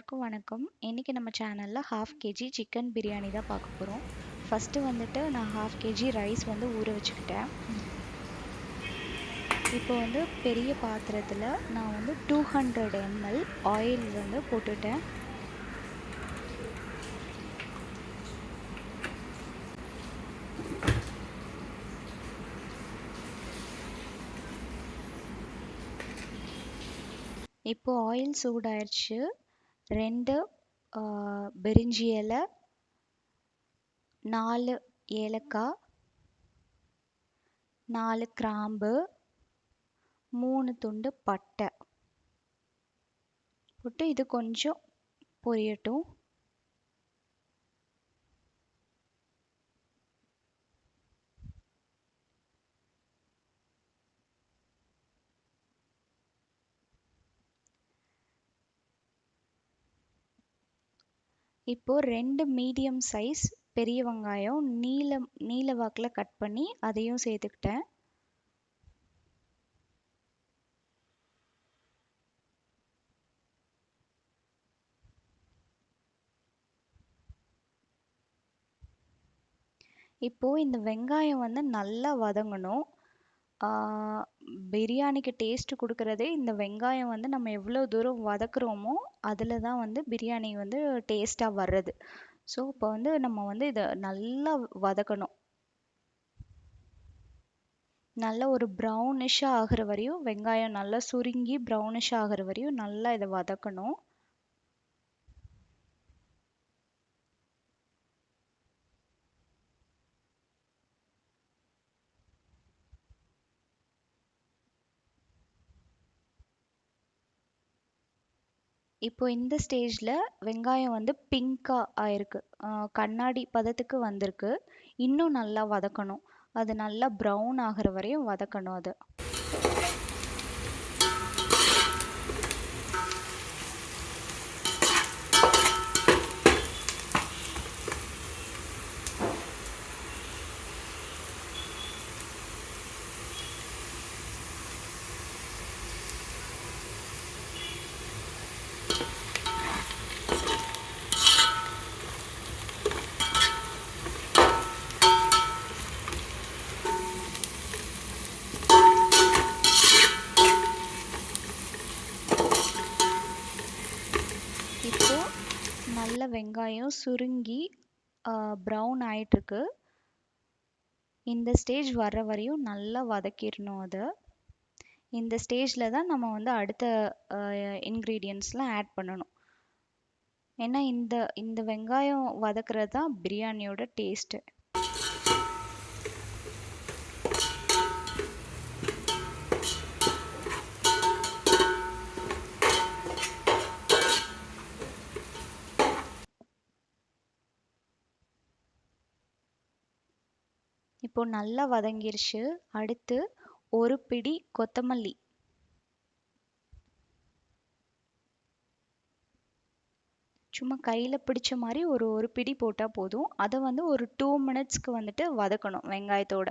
எல்லாருக்கும் வணக்கம். இன்னைக்கு நம்ம சேனல்ல 1/2 கேஜி சிக்கன் பிரியாணி தான் பார்க்க போறோம். ஃபர்ஸ்ட் வந்துட்டு நான் 1/2 கேஜி ரைஸ் வந்து ஊற வச்சுக்கிட்டேன். இப்போ வந்து பெரிய பாத்திரத்துல நான் வந்து 200 ml ஆயில் வந்து போட்டுட்டேன். இப்போ ஆயில் சூடாயிருச்சு. 2 பிரிஞ்சி இலை, 4 ஏலக்காய், 4 கிராம்பு, 3 துண்டு பட்டை போட்டு இது கொஞ்சம் பொரியட்டும். இப்போ 2 மீடியம் சைஸ் பெரிய வெங்காயம் நீல வாக்கில் கட் பண்ணி அதையும் சேர்த்துக்கிட்டேன். இப்போ இந்த வெங்காயம் வந்து நல்லா வதங்கணும். பிரியாணிக்கு டேஸ்ட் கொடுக்கறதே இந்த வெங்காயம் வந்து நம்ம எவ்வளோ தூரம் வதக்குறோமோ அதில் தான் வந்து பிரியாணி வந்து டேஸ்ட்டாக வர்றது. ஸோ இப்போ வந்து நம்ம வந்து இதை நல்லா வதக்கணும். நல்லா ஒரு ப்ரௌனிஷாக ஆகிற வரையும் வெங்காயம் நல்லா சுருங்கி ப்ரௌனிஷாக ஆகிற வரையும் நல்லா இதை வதக்கணும். இப்போ இந்த ஸ்டேஜில் வெங்காயம் வந்து பிங்காக ஆயிருக்கு, கண்ணாடி பதத்துக்கு வந்திருக்கு. இன்னும் நல்லா வதக்கணும். அது நல்லா ப்ரௌன் ஆகிற வரையும் வதக்கணும் அது. இப்போ நல்ல வெங்காயம் சுருங்கி ப்ரௌன் ஆயிட்டிருக்கு. இந்த ஸ்டேஜ் வர்ற வரையும் நல்லா வதக்கிடணும் அதை. இந்த ஸ்டேஜில் தான் நம்ம வந்து அடுத்த இன்க்ரீடியன்ட்ஸ்லாம் ஆட் பண்ணணும். ஏன்னா இந்த இந்த வெங்காயம் வதக்குறது தான் பிரியாணியோட டேஸ்ட்டு. இப்போ நல்லா வதங்கிருச்சு. அடுத்து ஒரு பிடி கொத்தமல்லி, சும்மா கையில் பிடிச்ச மாதிரி ஒரு பிடி போட்டால் போதும். அதை வந்து ஒரு 2 மினிட்ஸ்க்கு வந்துட்டு வதக்கணும் வெங்காயத்தோட.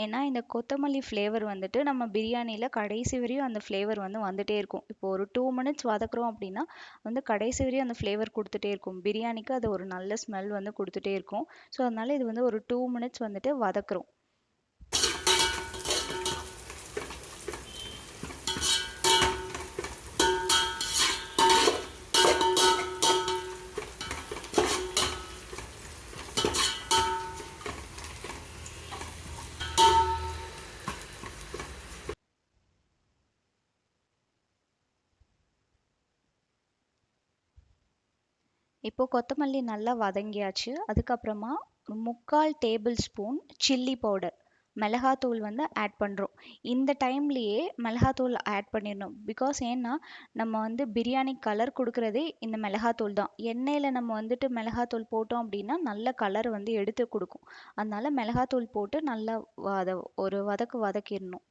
ஏன்னா இந்த கொத்தமல்லி ஃப்ளேவர் வந்துட்டு நம்ம பிரியாணியில் கடைசி வரையும் அந்த ஃப்ளேவர் வந்து வந்துட்டே இருக்கும். இப்போ ஒரு 2 மினிட்ஸ் வதக்குறோம் அப்படின்னா வந்து கடைசி வரையும் அந்த ஃப்ளேவர் கொடுத்துட்டே இருக்கும். பிரியாணிக்கு அது ஒரு நல்ல ஸ்மெல் வந்து கொடுத்துட்டே இருக்கும். ஸோ அதனால இது வந்து ஒரு 2 மினிட்ஸ் வந்துட்டு வதக்குறோம். இப்போ கொத்தமல்லி நல்லா வதங்கியாச்சு. அதுக்கப்புறமா 3/4 டேபிள் ஸ்பூன் சில்லி பவுடர், மிளகாத்தூள் வந்து ஆட் பண்ணுறோம். இந்த டைம்லேயே மிளகாத்தூள் ஆட் பண்ணிடணும். பிகாஸ் ஏன்னா நம்ம வந்து பிரியாணி கலர் கொடுக்குறதே இந்த மிளகாத்தூள் தான். எண்ணெயில் நம்ம வந்துட்டு மிளகாத்தூள் போட்டோம் அப்படின்னா நல்ல கலர் வந்து எடுத்து கொடுக்கும். அதனால மிளகாத்தூள் போட்டு நல்லா அதை ஒரு வதக்கிடணும்.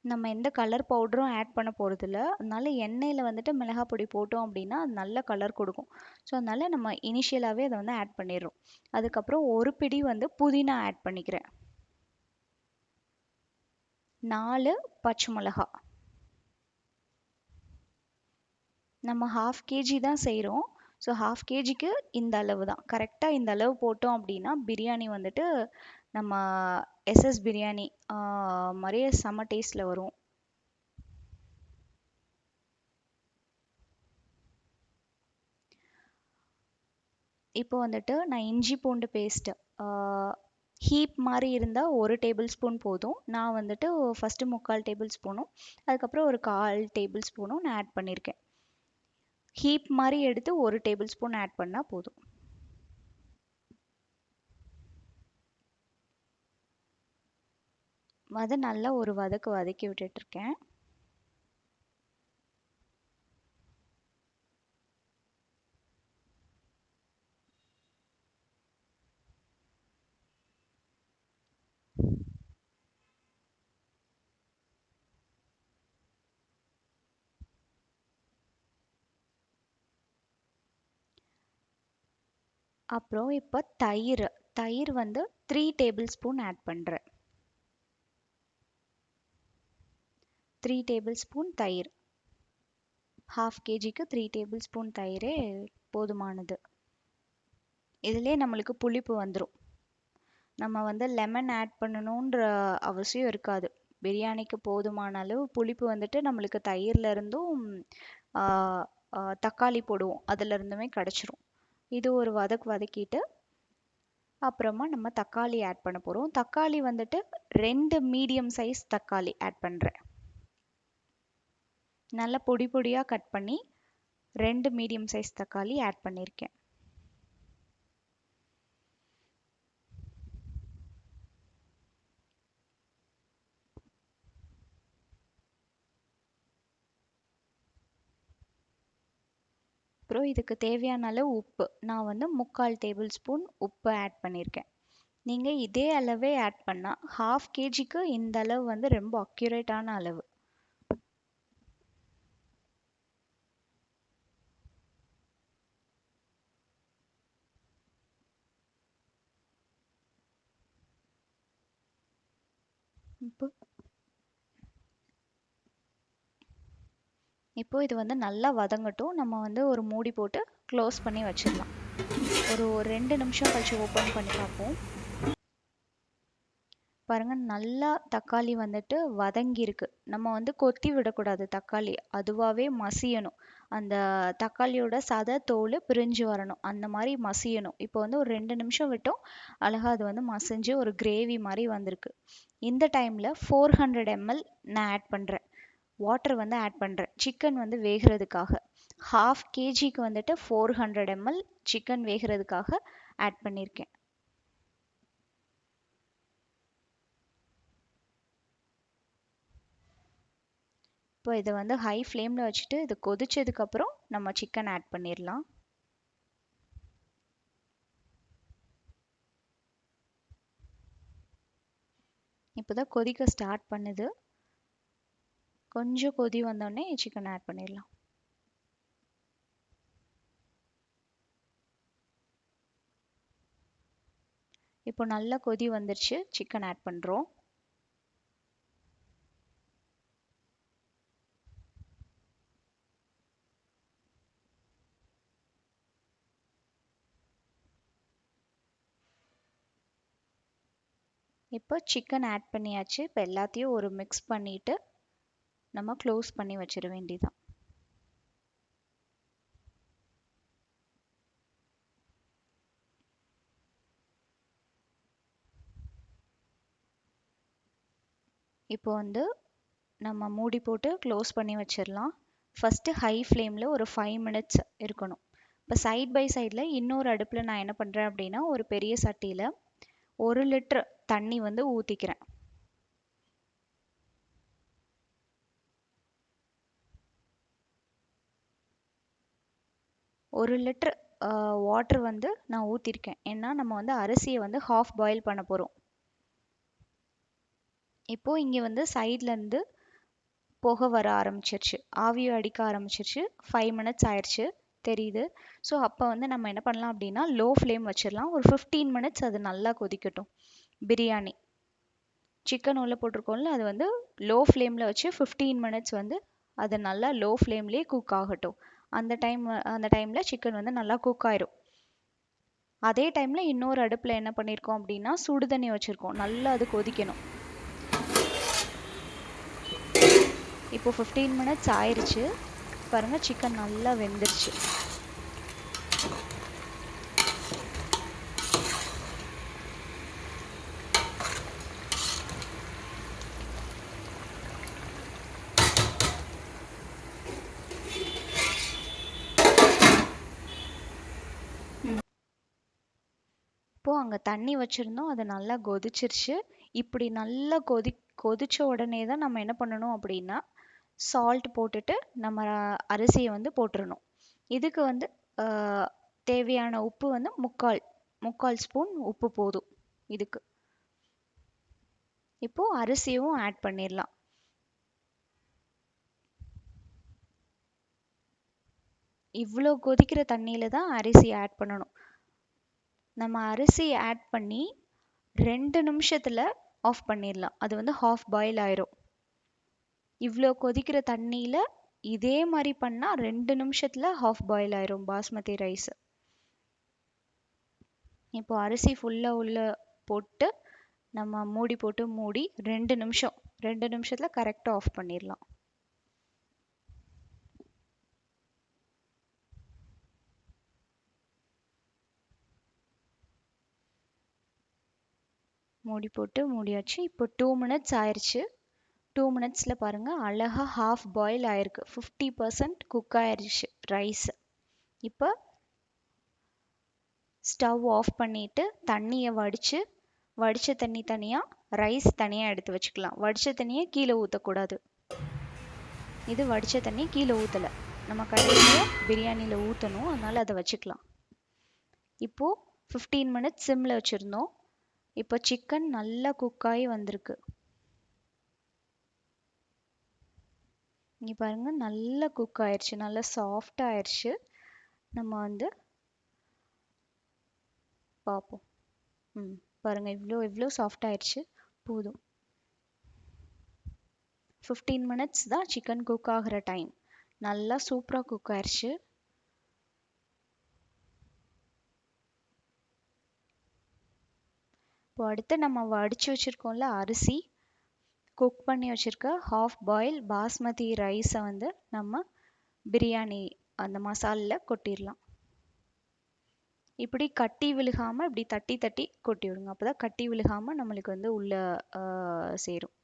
நம்ம எந்த கலர் பவுடரும் ஆட் பண்ண போகிறதில்ல. அதனால எண்ணெயில் வந்துட்டு மிளகாய் பொடி போட்டோம் அப்படின்னா அது நல்ல கலர் கொடுக்கும். ஸோ அதனால நம்ம இனிஷியலாகவே அதை வந்து ஆட் பண்ணிடுறோம். அதுக்கப்புறம் ஒரு பிடி வந்து புதினா ஆட் பண்ணிக்கிறேன். 4 பச்சை மிளகா, நம்ம 1/2 கேஜி தான் செய்கிறோம். ஸோ 1/2 கேஜிக்கு இந்த அளவு தான். கரெக்டாக இந்த அளவு போட்டோம் அப்படின்னா பிரியாணி வந்துட்டு நம்ம எஸ்எஸ் பிரியாணி மாதிரியே செம்ம டேஸ்ட்டில் வரும். இப்போ வந்துட்டு நான் இஞ்சி பூண்டு பேஸ்ட்டு ஹீப் மாதிரி இருந்தால் 1 டேபிள் ஸ்பூன் போதும். நான் வந்துட்டு ஃபஸ்ட்டு 3/4 டேபிள் ஸ்பூனும் அதுக்கப்புறம் ஒரு 1/4 டேபிள் ஸ்பூனும் நான் ஆட் பண்ணியிருக்கேன். ஹீப் மாதிரி எடுத்து 1 டேபிள் ஸ்பூன் ஆட் பண்ணால் போதும். அதை நல்லா ஒரு வதக்கி விட்டுட்ருக்கேன். அப்புறம் இப்போ தயிர் தயிர் வந்து 3 டேபிள் ஸ்பூன் ஆட் பண்ணுறேன். 3 டேபிள் ஸ்பூன் தயிர். 1/2 கேஜிக்கு 3 டேபிள் ஸ்பூன் தயிரே போதுமானது. இதிலே நம்மளுக்கு புளிப்பு வந்துடும். நம்ம வந்து லெமன் ஆட் பண்ணணுன்ற அவசியம் இருக்காது. பிரியாணிக்கு போதுமான அளவு புளிப்பு வந்துட்டு நம்மளுக்கு தயிர்ல இருந்தும் தக்காளி போடுவோம் அதுல இருந்துமே கிடச்சிரும். இது ஒரு வதக்கிட்டு அப்புறமா நம்ம தக்காளி ஆட் பண்ண போகிறோம். தக்காளி வந்துட்டு 2 மீடியம் சைஸ் தக்காளி ஆட் பண்ணுறேன். நல்லா பொடி பொடியாக கட் பண்ணி 2 மீடியம் சைஸ் தக்காளி ஆட் பண்ணியிருக்கேன். அப்புறம் இதுக்கு தேவையான அளவு உப்பு நான் வந்து 3/4 டேபிள் ஸ்பூன் உப்பு ஆட் பண்ணியிருக்கேன். நீங்கள் இதே அளவே ஆட் பண்ணால் 1/2 கேஜிக்கு இந்த அளவு வந்து ரொம்ப அக்யூரேட்டான அளவு. இப்போ இது வந்து நல்லா வதங்கட்டும். நம்ம வந்து ஒரு மூடி போட்டு க்ளோஸ் பண்ணி வச்சிடலாம். ஒரு 2 நிமிஷம் கழிச்சு ஓப்பன் பண்ணி பார்ப்போம். பாருங்க நல்லா தக்காளி வந்துட்டு வதங்கியிருக்கு. நம்ம வந்து கொத்தி விடக்கூடாது தக்காளி. அதுவாகவே மசியணும். அந்த தக்காளியோட சதை தோல் பிரிஞ்சு வரணும். அந்த மாதிரி மசியணும். இப்போ வந்து ஒரு 2 நிமிஷம் விட்டோம். அழகாக அது வந்து மசிஞ்சு ஒரு கிரேவி மாதிரி வந்திருக்கு. இந்த டைமில் 400 ml நான் ஆட் பண்ணுறேன். வாட்டர் வந்து ஆட் பண்ணுறேன் சிக்கன் வந்து வேகிறதுக்காக. 1/2 கேஜிக்கு வந்துட்டு 400 ml சிக்கன் வேகிறதுக்காக ஆட் பண்ணியிருக்கேன். இப்போ இதை வந்து ஹை ஃப்ளேமில் வச்சுட்டு இது கொதிச்சதுக்கப்புறம் நம்ம சிக்கன் ஆட் பண்ணிடலாம். இப்போ தான் கொதிக்க ஸ்டார்ட் பண்ணுது. கொஞ்சம் கொதி வந்தோடனே சிக்கன் ஆட் பண்ணிடலாம். இப்போ நல்லா கொதி வந்துருச்சு. சிக்கன் ஆட் பண்ணுறோம். இப்போ சிக்கன் ஆட் பண்ணியாச்சு. இப்போ எல்லாத்தையும் ஒரு மிக்ஸ் பண்ணிவிட்டு நம்ம க்ளோஸ் பண்ணி வச்சிட வேண்டியதான். இப்போ வந்து நம்ம மூடி போட்டு க்ளோஸ் பண்ணி வச்சிடலாம். ஃபஸ்ட்டு ஹை ஃப்ளேமில் ஒரு 5 மினிட்ஸ் இருக்கணும். இப்போ சைட் பை சைடில் இன்னொரு அடுப்பில் நான் என்ன பண்ணுறேன் அப்படின்னா ஒரு பெரிய சட்டியில் 1 லிட்டர் தண்ணி வந்து ஊற்றிக்கிறேன். ஒரு லிட்டர் வாட்டர் வந்து நான் ஊற்றிருக்கேன். ஏன்னா நம்ம வந்து அரிசியை வந்து ஹாஃப் பாயில் பண்ண போகிறோம். இப்போது இங்கே வந்து சைட்லேருந்து புகை வர ஆரம்பிச்சிருச்சு. ஆவியும் அடிக்க ஆரம்பிச்சிருச்சு. 5 மினிட்ஸ் ஆயிடுச்சு தெரியுது. ஸோ அப்போ வந்து நம்ம என்ன பண்ணலாம் அப்படின்னா லோ ஃப்ளேம் வச்சிடலாம். ஒரு 15 மினிட்ஸ் அது நல்லா கொதிக்கட்டும். பிரியாணி சிக்கன் உள்ள போட்டிருக்கோம்ல அது வந்து லோ ஃப்ளேமில் வச்சு 15 மினிட்ஸ் வந்து அது நல்லா லோ ஃப்ளேம்லேயே குக் ஆகட்டும். அந்த டைமில் சிக்கன் வந்து நல்லா குக் ஆயிரும். அதே டைமில் இன்னொரு அடுப்பில் என்ன பண்ணியிருக்கோம் அப்படின்னா சுடு தண்ணி வச்சுருக்கோம், நல்லா அது கொதிக்கணும். இப்போ 15 மினிட்ஸ் ஆயிடுச்சு பாருங்கள், சிக்கன் நல்லா வெந்துருச்சு. இப்போது அங்கே தண்ணி வச்சுருந்தோம், அது நல்லா கொதிச்சிருச்சு. இப்படி நல்லா கொதிச்ச உடனே தான் நம்ம என்ன பண்ணணும் அப்படின்னா சால்ட் போட்டுட்டு நம்ம அரிசியை வந்து போட்டுறணும். இதுக்கு வந்து தேவையான உப்பு வந்து முக்கால் ஸ்பூன் உப்பு போதும் இதுக்கு. இப்போது அரிசியும் ஆட் பண்ணிடலாம். இவ்வளோ கொதிக்கிற தண்ணியில் தான் அரிசி ஆட் பண்ணணும். நம்ம அரிசி ஆட் பண்ணி 2 நிமிஷத்தில் ஆஃப் பண்ணிடலாம், அது வந்து ஹாஃப் பாயில் ஆயிரும். இவ்வளோ கொதிக்கிற தண்ணியில் இதே மாதிரி பண்ணால் 2 நிமிஷத்தில் ஹாஃப் பாயில் ஆயிரும் பாஸ்மதி ரைஸ். இப்போ அரிசி ஃபுல்லாக உள்ள போட்டு நம்ம மூடி போட்டு மூடி 2 நிமிஷத்தில் கரெக்டாக ஆஃப் பண்ணிடலாம். மூடி போட்டு மூடியாச்சு. இப்போ 2 மினிட்ஸ் ஆயிடுச்சு. 2 மினிட்ஸில் பாருங்கள் அழகாக ஹாஃப் பாயில் ஆயிருக்கு, 50% குக் ஆயிடுச்சு ரைஸ். இப்போ ஸ்டவ் ஆஃப் பண்ணிவிட்டு தண்ணியை வடித்த தண்ணி தனியாக, ரைஸ் தனியாக எடுத்து வச்சுக்கலாம். வடித்த தண்ணியை கீழே ஊற்றக்கூடாது. இது வடித்த தண்ணி கீழே ஊற்றலை, நம்ம கடைசியாக பிரியாணியில் ஊற்றணும், அதனால் அதை வச்சுக்கலாம். இப்போது 15 மினிட்ஸ் சிம்மில் வச்சுருந்தோம். இப்போ சிக்கன் நல்லா குக்காகி வந்திருக்கு. இங்கே பாருங்கள் நல்லா குக் ஆயிடுச்சு, நல்லா சாஃப்டாக ஆயிடுச்சு. நம்ம வந்து பார்ப்போம். பாருங்கள் இவ்வளோ சாஃப்ட் ஆயிடுச்சு, போதும். 15 மினிட்ஸ் தான் சிக்கன் குக் ஆகிற டைம். நல்லா சூப்பராக குக் ஆயிடுச்சு. இப்போ அடுத்து நம்ம வடித்து வச்சுருக்கோம்ல அரிசி, குக் பண்ணி வச்சுருக்க ஹாஃப் பாயில் பாஸ்மதி ரைஸை வந்து நம்ம பிரியாணி அந்த மசாலில் கொட்டிடலாம். இப்படி கட்டி விழுகாமல் இப்படி தட்டி தட்டி கொட்டி விடுங்க, அப்போ தான் கட்டி விழுகாமல் நம்மளுக்கு வந்து உள்ளே சேரும்.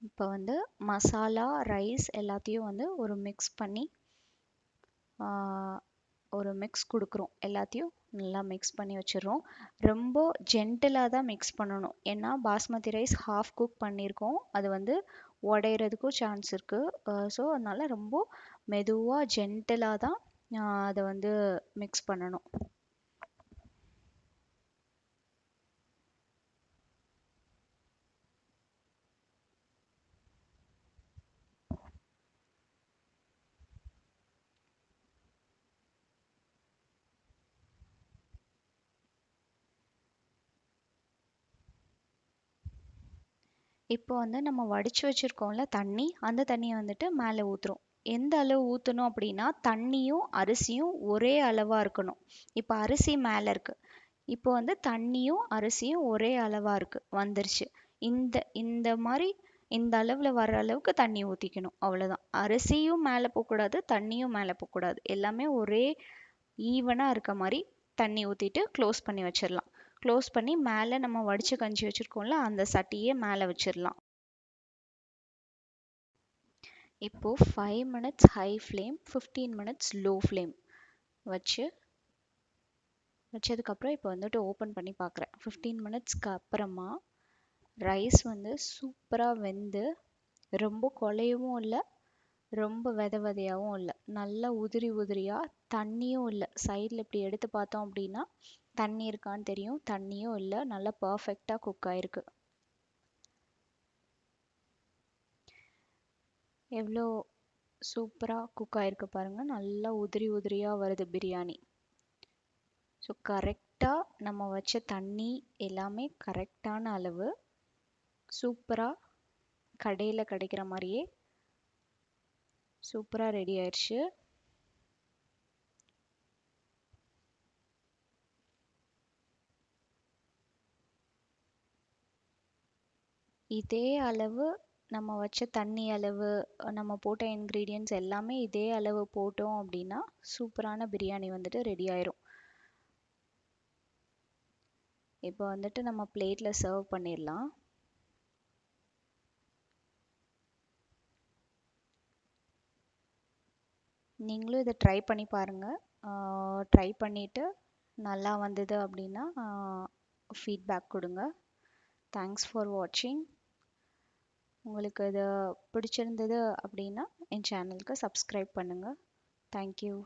இப்போ வந்து மசாலா ரைஸ் எல்லாத்தையும் வந்து ஒரு மிக்ஸ் கொடுக்குறோம். எல்லாத்தையும் நல்லா மிக்ஸ் பண்ணி வச்சிடுறோம். ரொம்ப ஜென்டிலாக தான் மிக்ஸ் பண்ணணும், ஏன்னா பாஸ்மதி ரைஸ் ஹாஃப் குக் பண்ணியிருக்கோம், அது வந்து உடையிறதுக்கும் சான்ஸ் இருக்குது. ஸோ அதனால் ரொம்ப மெதுவாக ஜென்டிலாக தான் அதை வந்து மிக்ஸ் பண்ணணும். இப்போ வந்து நம்ம வடித்து வச்சுருக்கோம்ல தண்ணி, அந்த தண்ணியை வந்துட்டு மேலே ஊற்றுறோம். எந்த அளவு ஊற்றணும் அப்படின்னா தண்ணியும் அரிசியும் ஒரே அளவாக இருக்கணும். இப்போ அரிசி மேலே இருக்குது, இப்போ வந்து தண்ணியும் அரிசியும் ஒரே அளவாக வந்துருச்சு. இந்த மாதிரி இந்த அளவில் வர அளவுக்கு தண்ணி ஊற்றிக்கணும், அவ்வளோதான். அரிசியும் மேலே போகக்கூடாது, தண்ணியும் மேலே போகக்கூடாது, எல்லாமே ஒரே ஈவனாக இருக்க மாதிரி தண்ணி ஊற்றிட்டு க்ளோஸ் பண்ணி வச்சிடலாம். க்ளோஸ் பண்ணி மேலே நம்ம வடித்து கஞ்சி வச்சுருக்கோம்ல அந்த சட்டியை மேலே வச்சிடலாம். இப்போது 5 minutes high flame, 15 minutes low flame வச்சதுக்கப்புறம் இப்போ வந்துட்டு ஓப்பன் பண்ணி பார்க்குறேன். 15 மினிட்ஸ்க்கு அப்புறமா ரைஸ் வந்து சூப்பராக வெந்து ரொம்ப குழையவும் இல்லை, ரொம்ப விதையாகவும் இல்லை, நல்லா உதிரியாக, தண்ணியும் இல்லை. சைடில் இப்படி எடுத்து பார்த்தோம் அப்படின்னா தண்ணி இருக்கான்னு தெரியும், தண்ணியும் இல்லை, நல்லா பர்ஃபெக்டாக குக் ஆயிருக்கு. எவ்வளோ சூப்பராக குக் ஆயிருக்கு பாருங்கள். நல்லா உதிரி உதிரியாக வருது பிரியாணி. ஸோ கரெக்டாக நம்ம வச்ச தண்ணி எல்லாமே கரெக்டான அளவு. சூப்பராக கடையில் கிடைக்கிற மாதிரியே சூப்பராக ரெடி ஆயிடுச்சு. இதே அளவு நம்ம வச்ச தண்ணி அளவு, நம்ம போட்ட இன்க்ரீடியன்ட்ஸ் எல்லாமே இதே அளவு போட்டோம் அப்படின்னா சூப்பரான பிரியாணி வந்துட்டு ரெடி ஆயிரும். இப்போ வந்துட்டு நம்ம பிளேட்டில் சர்வ் பண்ணிடலாம். நீங்களும் இதை ட்ரை பண்ணி பாருங்கள். ட்ரை பண்ணிவிட்டு நல்லா வந்தது அப்படின்னா ஃபீட்பேக் கொடுங்க. தேங்க்ஸ் ஃபார் வாட்சிங். உங்களுக்கு இது பிடிச்சிருந்தது அப்படின்னா என் சேனலுக்கு சப்ஸ்கிரைப் பண்ணுங்கள். தேங்க்யூ.